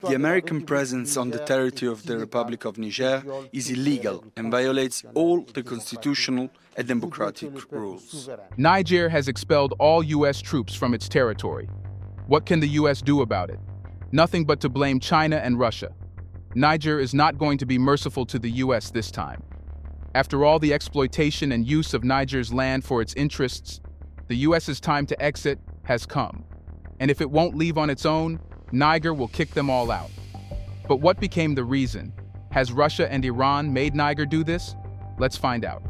The American presence on the territory of the Republic of Niger is illegal and violates all the constitutional and democratic rules. Niger has expelled all U.S. troops from its territory. What can the U.S. do about it? Nothing but to blame China and Russia. Niger is not going to be merciful to the U.S. this time. After all the exploitation and use of Niger's land for its interests, the U.S.'s time to exit has come. And if it won't leave on its own, Niger will kick them all out. But what became the reason? Has Russia and Iran made Niger do this? Let's find out.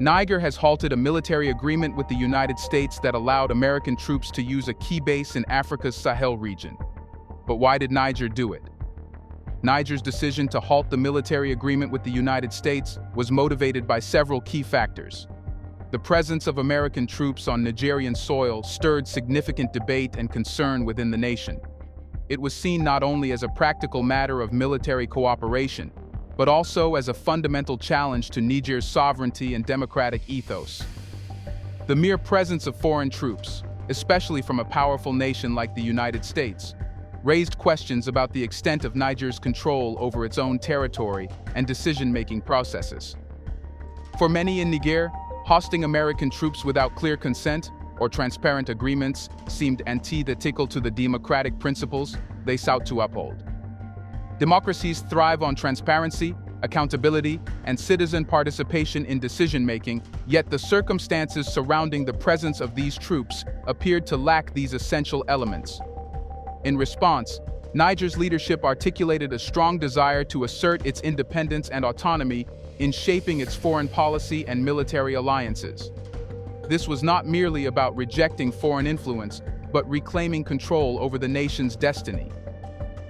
Niger has halted a military agreement with the United States that allowed American troops to use a key base in Africa's Sahel region. But why did Niger do it? Niger's decision to halt the military agreement with the United States was motivated by several key factors. The presence of American troops on Nigerian soil stirred significant debate and concern within the nation. It was seen not only as a practical matter of military cooperation, but also as a fundamental challenge to Niger's sovereignty and democratic ethos. The mere presence of foreign troops, especially from a powerful nation like the United States, raised questions about the extent of Niger's control over its own territory and decision-making processes. For many in Niger, hosting American troops without clear consent or transparent agreements seemed antithetical to the democratic principles they sought to uphold. Democracies thrive on transparency, accountability, and citizen participation in decision-making, yet the circumstances surrounding the presence of these troops appeared to lack these essential elements. In response, Niger's leadership articulated a strong desire to assert its independence and autonomy in shaping its foreign policy and military alliances. This was not merely about rejecting foreign influence, but reclaiming control over the nation's destiny.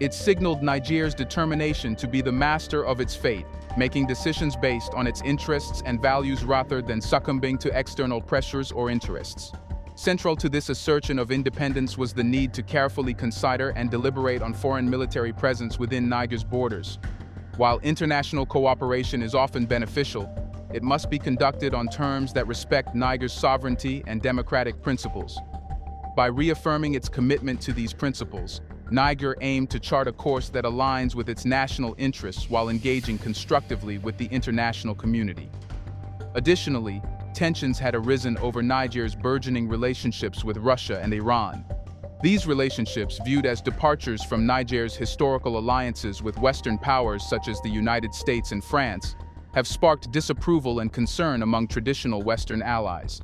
It signaled Niger's determination to be the master of its fate, making decisions based on its interests and values rather than succumbing to external pressures or interests. Central to this assertion of independence was the need to carefully consider and deliberate on foreign military presence within Niger's borders. While international cooperation is often beneficial, it must be conducted on terms that respect Niger's sovereignty and democratic principles. By reaffirming its commitment to these principles, Niger aimed to chart a course that aligns with its national interests while engaging constructively with the international community. Additionally, tensions had arisen over Niger's burgeoning relationships with Russia and Iran. These relationships, viewed as departures from Niger's historical alliances with Western powers such as the United States and France, have sparked disapproval and concern among traditional Western allies.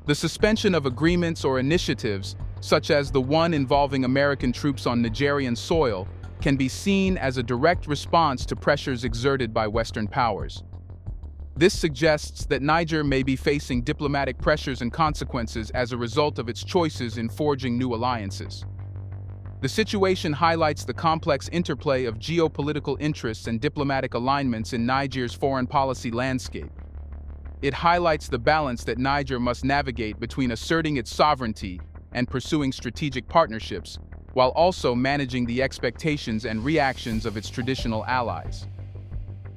The suspension of agreements or initiatives, such as the one involving American troops on Nigerian soil, can be seen as a direct response to pressures exerted by Western powers. This suggests that Niger may be facing diplomatic pressures and consequences as a result of its choices in forging new alliances. The situation highlights the complex interplay of geopolitical interests and diplomatic alignments in Niger's foreign policy landscape. It highlights the balance that Niger must navigate between asserting its sovereignty and pursuing strategic partnerships, while also managing the expectations and reactions of its traditional allies.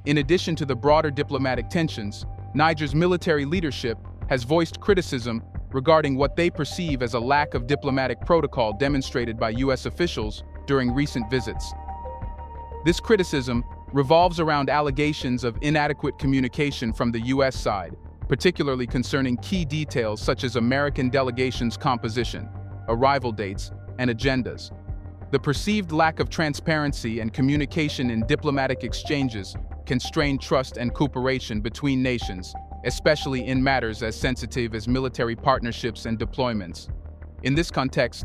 In addition to the broader diplomatic tensions, Niger's military leadership has voiced criticism regarding what they perceive as a lack of diplomatic protocol demonstrated by U.S. officials during recent visits. This criticism revolves around allegations of inadequate communication from the U.S. side, particularly concerning key details such as American delegations' composition, arrival dates, and agendas. The perceived lack of transparency and communication in diplomatic exchanges can strain trust and cooperation between nations, especially in matters as sensitive as military partnerships and deployments. In this context,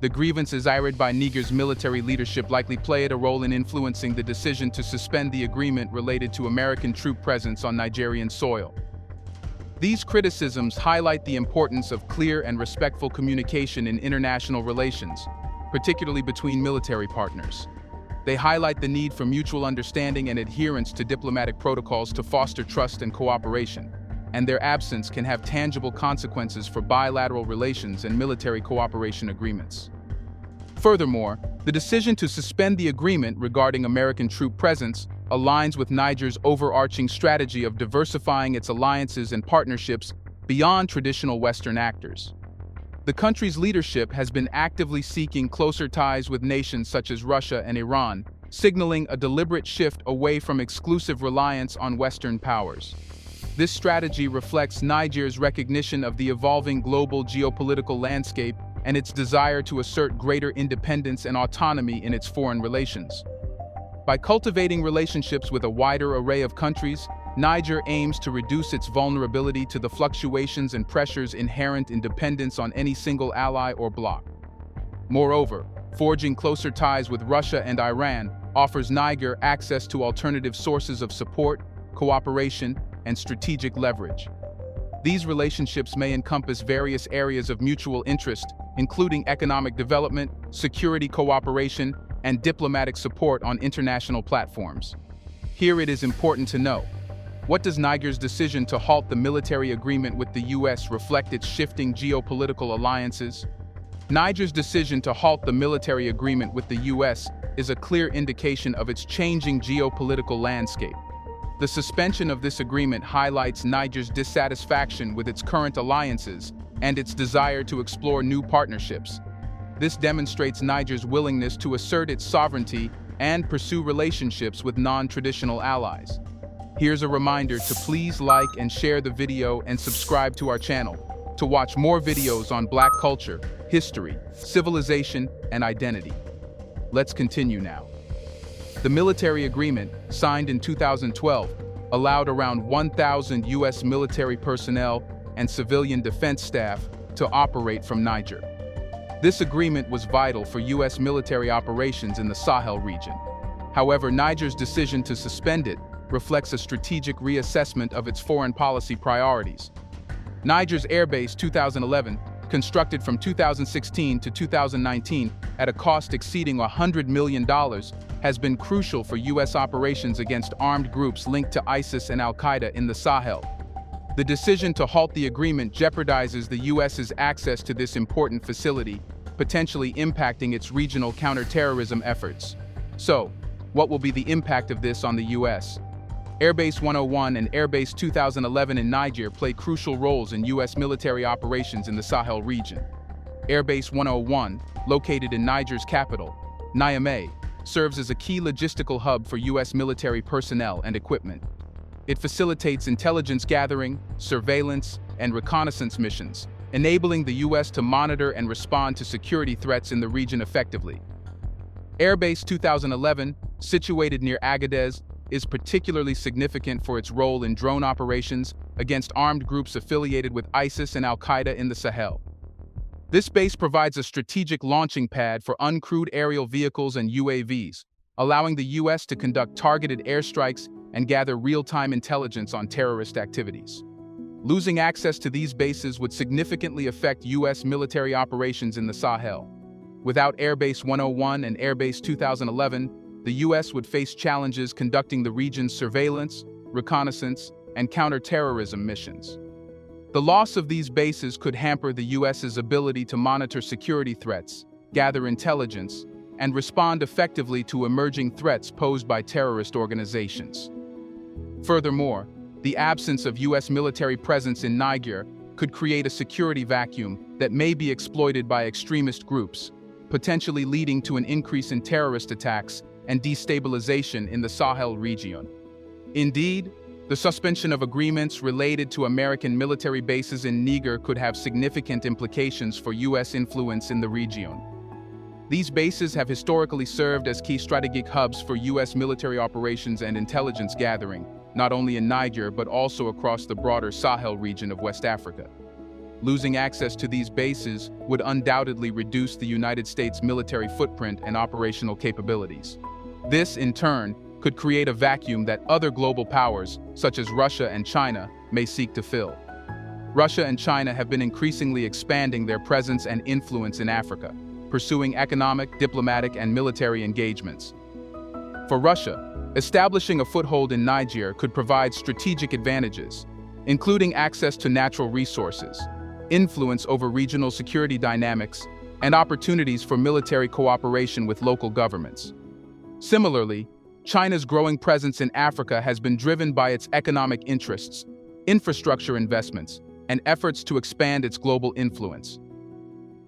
the grievances aired by Niger's military leadership likely played a role in influencing the decision to suspend the agreement related to American troop presence on Nigerian soil. These criticisms highlight the importance of clear and respectful communication in international relations, particularly between military partners. They highlight the need for mutual understanding and adherence to diplomatic protocols to foster trust and cooperation, and their absence can have tangible consequences for bilateral relations and military cooperation agreements. Furthermore, the decision to suspend the agreement regarding American troop presence aligns with Niger's overarching strategy of diversifying its alliances and partnerships beyond traditional Western actors. The country's leadership has been actively seeking closer ties with nations such as Russia and Iran, signaling a deliberate shift away from exclusive reliance on Western powers. This strategy reflects Niger's recognition of the evolving global geopolitical landscape and its desire to assert greater independence and autonomy in its foreign relations. By cultivating relationships with a wider array of countries, Niger aims to reduce its vulnerability to the fluctuations and pressures inherent in dependence on any single ally or bloc. Moreover, forging closer ties with Russia and Iran offers Niger access to alternative sources of support, cooperation, and strategic leverage. These relationships may encompass various areas of mutual interest, including economic development, security cooperation, and diplomatic support on international platforms. Here it is important to know: what does Niger's decision to halt the military agreement with the U.S. reflect its shifting geopolitical alliances? Niger's decision to halt the military agreement with the U.S. is a clear indication of its changing geopolitical landscape. The suspension of this agreement highlights Niger's dissatisfaction with its current alliances and its desire to explore new partnerships. This demonstrates Niger's willingness to assert its sovereignty and pursue relationships with non-traditional allies. Here's a reminder to please like and share the video and subscribe to our channel to watch more videos on Black culture, history, civilization, and identity. Let's continue now. The military agreement, signed in 2012, allowed around 1,000 U.S. military personnel and civilian defense staff to operate from Niger. This agreement was vital for U.S. military operations in the Sahel region. However, Niger's decision to suspend it reflects a strategic reassessment of its foreign policy priorities. Niger's airbase 2011, constructed from 2016 to 2019 at a cost exceeding $100 million, has been crucial for U.S. operations against armed groups linked to ISIS and Al-Qaeda in the Sahel. The decision to halt the agreement jeopardizes the U.S.'s access to this important facility, potentially impacting its regional counterterrorism efforts. So, what will be the impact of this on the U.S.? Airbase 101 and Airbase 2011 in Niger play crucial roles in U.S. military operations in the Sahel region. Airbase 101, located in Niger's capital, Niamey, serves as a key logistical hub for U.S. military personnel and equipment. It facilitates intelligence gathering, surveillance, and reconnaissance missions, enabling the U.S. to monitor and respond to security threats in the region effectively. Airbase 2011, situated near Agadez, is particularly significant for its role in drone operations against armed groups affiliated with ISIS and Al-Qaeda in the Sahel. This base provides a strategic launching pad for uncrewed aerial vehicles and UAVs, allowing the U.S. to conduct targeted airstrikes and gather real-time intelligence on terrorist activities. Losing access to these bases would significantly affect U.S. military operations in the Sahel. Without Airbase 101 and Airbase 2011, the U.S. would face challenges conducting the region's surveillance, reconnaissance, and counterterrorism missions. The loss of these bases could hamper the U.S.'s ability to monitor security threats, gather intelligence, and respond effectively to emerging threats posed by terrorist organizations. Furthermore, the absence of U.S. military presence in Niger could create a security vacuum that may be exploited by extremist groups, potentially leading to an increase in terrorist attacks and destabilization in the Sahel region. Indeed, the suspension of agreements related to American military bases in Niger could have significant implications for U.S. influence in the region. These bases have historically served as key strategic hubs for U.S. military operations and intelligence gathering, not only in Niger but also across the broader Sahel region of West Africa. Losing access to these bases would undoubtedly reduce the United States' military footprint and operational capabilities. This, in turn, could create a vacuum that other global powers, such as Russia and China, may seek to fill. Russia and China have been increasingly expanding their presence and influence in Africa, pursuing economic, diplomatic, and military engagements. For Russia, establishing a foothold in Niger could provide strategic advantages, including access to natural resources, influence over regional security dynamics, and opportunities for military cooperation with local governments. Similarly, China's growing presence in Africa has been driven by its economic interests, infrastructure investments, and efforts to expand its global influence.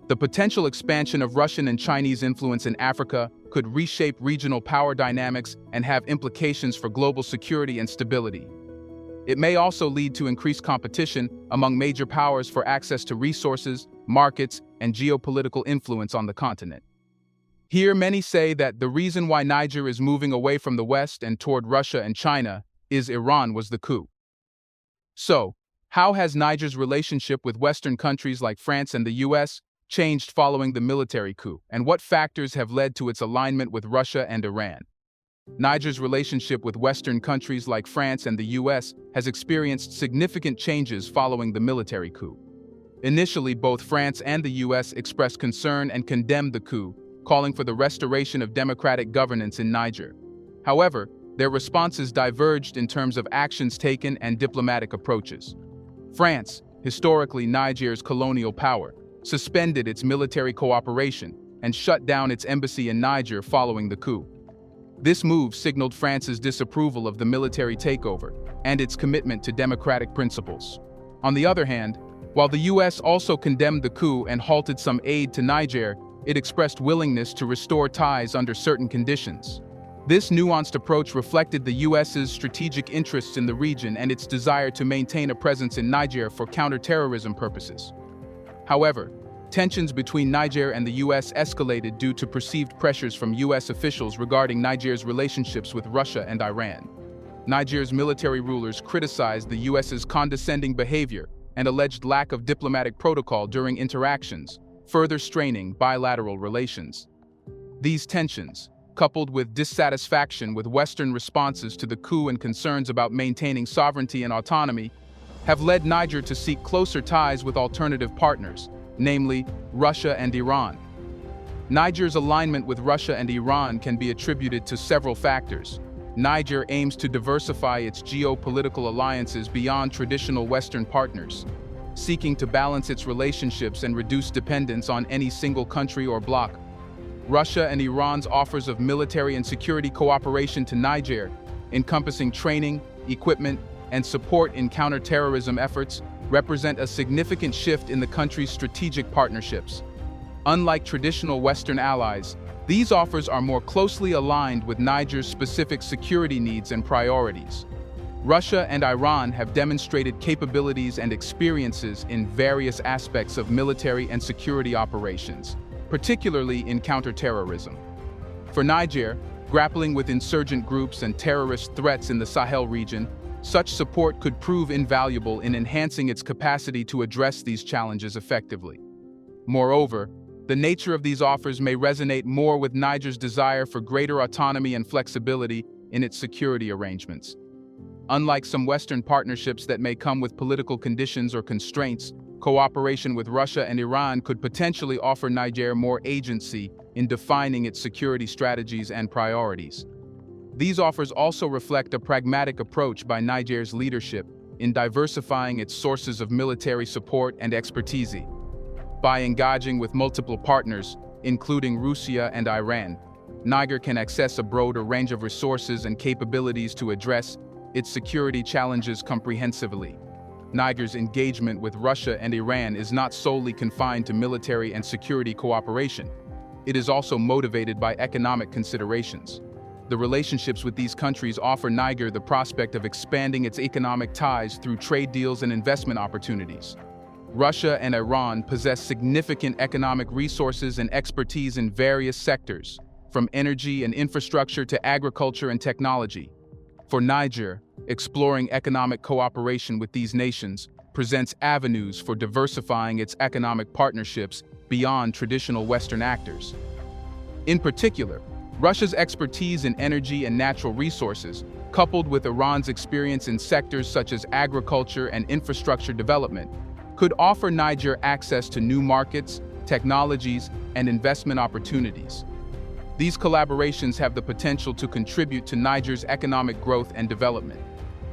The potential expansion of Russian and Chinese influence in Africa could reshape regional power dynamics and have implications for global security and stability. It may also lead to increased competition among major powers for access to resources, markets, and geopolitical influence on the continent. Here, many say that the reason why Niger is moving away from the West and toward Russia and China is Iran was the coup. So, how has Niger's relationship with Western countries like France and the US changed following the military coup, and what factors have led to its alignment with Russia and Iran? Niger's relationship with Western countries like France and the US has experienced significant changes following the military coup. Initially, both France and the US expressed concern and condemned the coup, calling for the restoration of democratic governance in Niger. However, their responses diverged in terms of actions taken and diplomatic approaches. France, historically Niger's colonial power, suspended its military cooperation and shut down its embassy in Niger following the coup. This move signaled France's disapproval of the military takeover and its commitment to democratic principles. On the other hand, while the US also condemned the coup and halted some aid to Niger, it expressed willingness to restore ties under certain conditions. This nuanced approach reflected the US's strategic interests in the region and its desire to maintain a presence in Niger for counterterrorism purposes. However, tensions between Niger and the US escalated due to perceived pressures from US officials regarding Niger's relationships with Russia and Iran. Niger's military rulers criticized the US's condescending behavior and alleged lack of diplomatic protocol during interactions, further straining bilateral relations. These tensions, coupled with dissatisfaction with Western responses to the coup and concerns about maintaining sovereignty and autonomy, have led Niger to seek closer ties with alternative partners, namely Russia and Iran. Niger's alignment with Russia and Iran can be attributed to several factors. Niger aims to diversify its geopolitical alliances beyond traditional Western partners, seeking to balance its relationships and reduce dependence on any single country or bloc. Russia and Iran's offers of military and security cooperation to Niger, encompassing training, equipment, and support in counterterrorism efforts, represent a significant shift in the country's strategic partnerships. Unlike traditional Western allies, these offers are more closely aligned with Niger's specific security needs and priorities. Russia and Iran have demonstrated capabilities and experiences in various aspects of military and security operations, particularly in counterterrorism. For Niger, grappling with insurgent groups and terrorist threats in the Sahel region, such support could prove invaluable in enhancing its capacity to address these challenges effectively. Moreover, the nature of these offers may resonate more with Niger's desire for greater autonomy and flexibility in its security arrangements. Unlike some Western partnerships that may come with political conditions or constraints, cooperation with Russia and Iran could potentially offer Niger more agency in defining its security strategies and priorities. These offers also reflect a pragmatic approach by Niger's leadership in diversifying its sources of military support and expertise. By engaging with multiple partners, including Russia and Iran, Niger can access a broader range of resources and capabilities to address its security challenges comprehensively. Niger's engagement with Russia and Iran is not solely confined to military and security cooperation. It is also motivated by economic considerations. The relationships with these countries offer Niger the prospect of expanding its economic ties through trade deals and investment opportunities. Russia and Iran possess significant economic resources and expertise in various sectors, from energy and infrastructure to agriculture and technology. For Niger, exploring economic cooperation with these nations presents avenues for diversifying its economic partnerships beyond traditional Western actors. In particular, Russia's expertise in energy and natural resources, coupled with Iran's experience in sectors such as agriculture and infrastructure development, could offer Niger access to new markets, technologies, and investment opportunities. These collaborations have the potential to contribute to Niger's economic growth and development,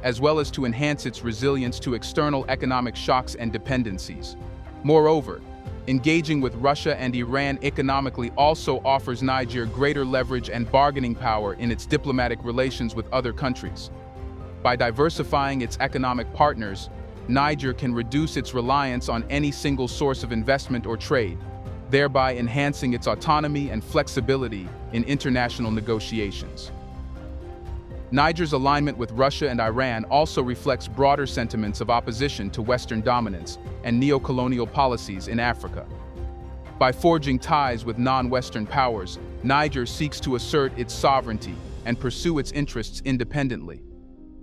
as well as to enhance its resilience to external economic shocks and dependencies. Moreover, engaging with Russia and Iran economically also offers Niger greater leverage and bargaining power in its diplomatic relations with other countries. By diversifying its economic partners, Niger can reduce its reliance on any single source of investment or trade, thereby enhancing its autonomy and flexibility in international negotiations. Niger's alignment with Russia and Iran also reflects broader sentiments of opposition to Western dominance and neo-colonial policies in Africa. By forging ties with non-Western powers, Niger seeks to assert its sovereignty and pursue its interests independently.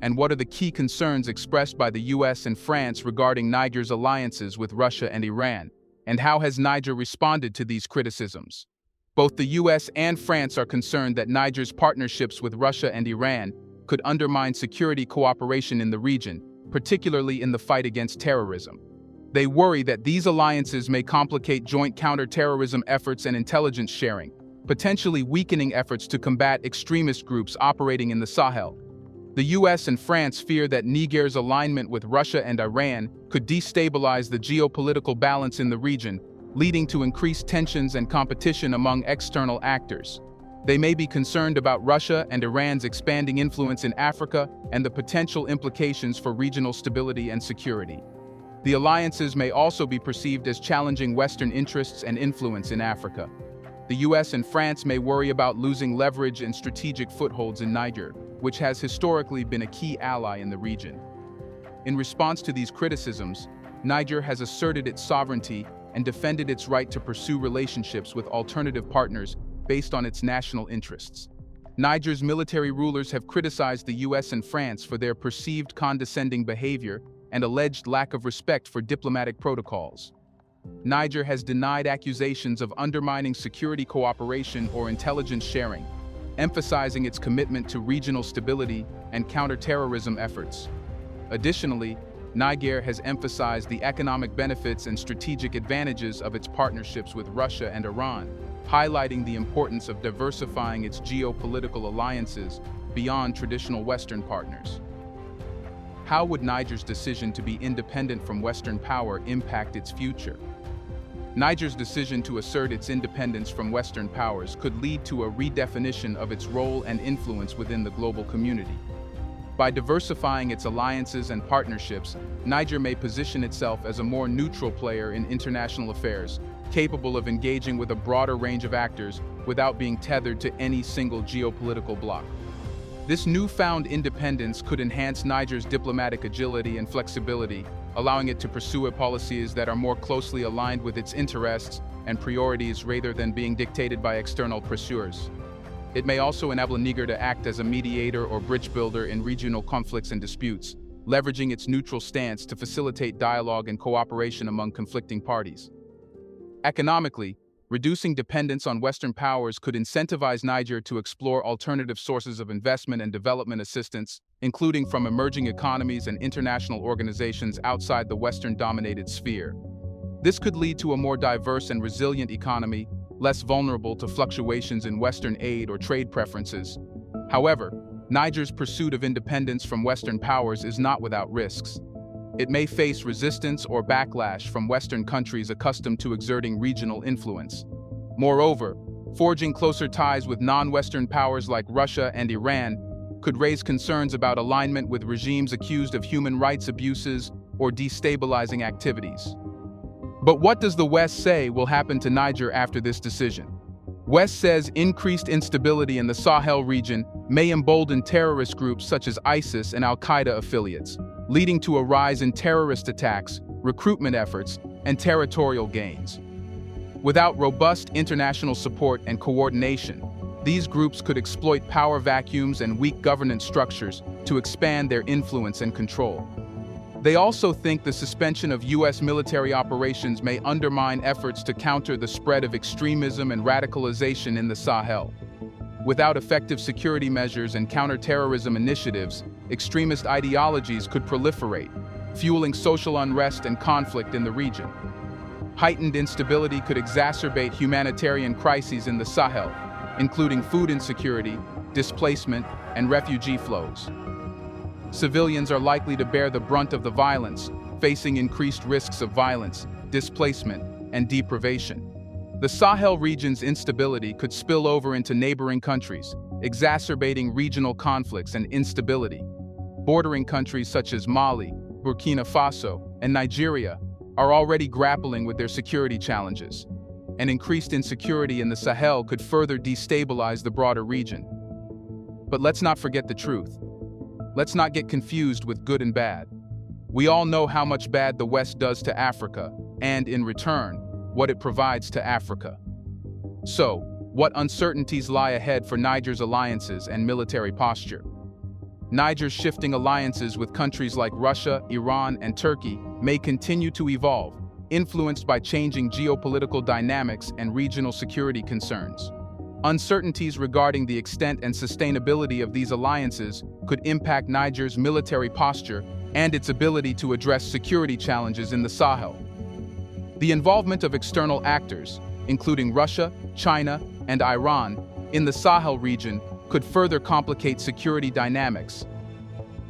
And what are the key concerns expressed by the US and France regarding Niger's alliances with Russia and Iran? And how has Niger responded to these criticisms? Both the US and France are concerned that Niger's partnerships with Russia and Iran could undermine security cooperation in the region, particularly in the fight against terrorism. They worry that these alliances may complicate joint counter-terrorism efforts and intelligence sharing, potentially weakening efforts to combat extremist groups operating in the Sahel. The US and France fear that Niger's alignment with Russia and Iran could destabilize the geopolitical balance in the region, leading to increased tensions and competition among external actors. They may be concerned about Russia and Iran's expanding influence in Africa and the potential implications for regional stability and security. The alliances may also be perceived as challenging Western interests and influence in Africa. The US and France may worry about losing leverage and strategic footholds in Niger, which has historically been a key ally in the region. In response to these criticisms, Niger has asserted its sovereignty and defended its right to pursue relationships with alternative partners based on its national interests. Niger's military rulers have criticized the US and France for their perceived condescending behavior and alleged lack of respect for diplomatic protocols. Niger has denied accusations of undermining security cooperation or intelligence sharing, emphasizing its commitment to regional stability and counter-terrorism efforts. Additionally, Niger has emphasized the economic benefits and strategic advantages of its partnerships with Russia and Iran, highlighting the importance of diversifying its geopolitical alliances beyond traditional Western partners. How would Niger's decision to be independent from Western power impact its future? Niger's decision to assert its independence from Western powers could lead to a redefinition of its role and influence within the global community. By diversifying its alliances and partnerships, Niger may position itself as a more neutral player in international affairs, capable of engaging with a broader range of actors without being tethered to any single geopolitical bloc. This newfound independence could enhance Niger's diplomatic agility and flexibility, allowing it to pursue policies that are more closely aligned with its interests and priorities rather than being dictated by external pressures. It may also enable Niger to act as a mediator or bridge builder in regional conflicts and disputes, leveraging its neutral stance to facilitate dialogue and cooperation among conflicting parties. Economically, reducing dependence on Western powers could incentivize Niger to explore alternative sources of investment and development assistance, including from emerging economies and international organizations outside the Western-dominated sphere. This could lead to a more diverse and resilient economy, less vulnerable to fluctuations in Western aid or trade preferences. However, Niger's pursuit of independence from Western powers is not without risks. It may face resistance or backlash from Western countries accustomed to exerting regional influence. Moreover, forging closer ties with non-Western powers like Russia and Iran could raise concerns about alignment with regimes accused of human rights abuses or destabilizing activities. But what does the West say will happen to Niger after this decision? West says increased instability in the Sahel region may embolden terrorist groups such as ISIS and Al-Qaeda affiliates, leading to a rise in terrorist attacks, recruitment efforts, and territorial gains. Without robust international support and coordination, these groups could exploit power vacuums and weak governance structures to expand their influence and control. They also think the suspension of U.S. military operations may undermine efforts to counter the spread of extremism and radicalization in the Sahel. Without effective security measures and counterterrorism initiatives, extremist ideologies could proliferate, fueling social unrest and conflict in the region. Heightened instability could exacerbate humanitarian crises in the Sahel, including food insecurity, displacement, and refugee flows. Civilians are likely to bear the brunt of the violence, facing increased risks of violence, displacement, and deprivation. The Sahel region's instability could spill over into neighboring countries, exacerbating regional conflicts and instability. Bordering countries such as Mali, Burkina Faso, and Nigeria are already grappling with their security challenges. and increased insecurity in the Sahel could further destabilize the broader region. But let's not forget the truth. Let's not get confused with good and bad. We all know how much bad the West does to Africa, and in return, what it provides to Africa. So, what uncertainties lie ahead for Niger's alliances and military posture? Niger's shifting alliances with countries like Russia, Iran, and Turkey may continue to evolve, influenced by changing geopolitical dynamics and regional security concerns. Uncertainties regarding the extent and sustainability of these alliances could impact Niger's military posture and its ability to address security challenges in the Sahel. The involvement of external actors, including Russia, China, and Iran, in the Sahel region could further complicate security dynamics.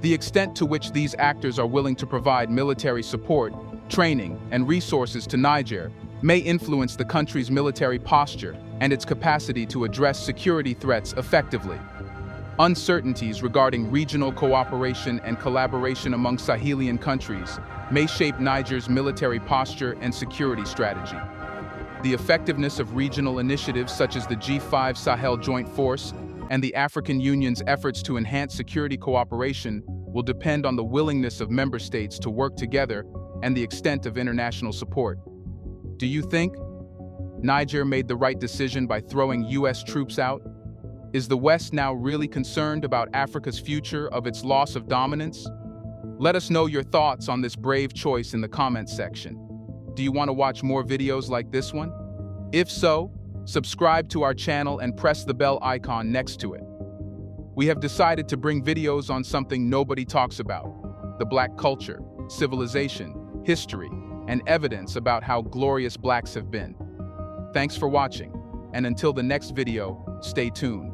The extent to which these actors are willing to provide military support, training, and resources to Niger may influence the country's military posture and its capacity to address security threats effectively. Uncertainties regarding regional cooperation and collaboration among Sahelian countries may shape Niger's military posture and security strategy. The effectiveness of regional initiatives such as the G5 Sahel Joint Force and the African Union's efforts to enhance security cooperation will depend on the willingness of member states to work together and the extent of international support. Do you think Niger made the right decision by throwing US troops out? Is the West now really concerned about Africa's future of its loss of dominance? Let us know your thoughts on this brave choice in the comments section. Do you want to watch more videos like this one? If so, subscribe to our channel and press the bell icon next to it. We have decided to bring videos on something nobody talks about: the Black culture, civilization, history, and evidence about how glorious Blacks have been. Thanks for watching, and until the next video, stay tuned.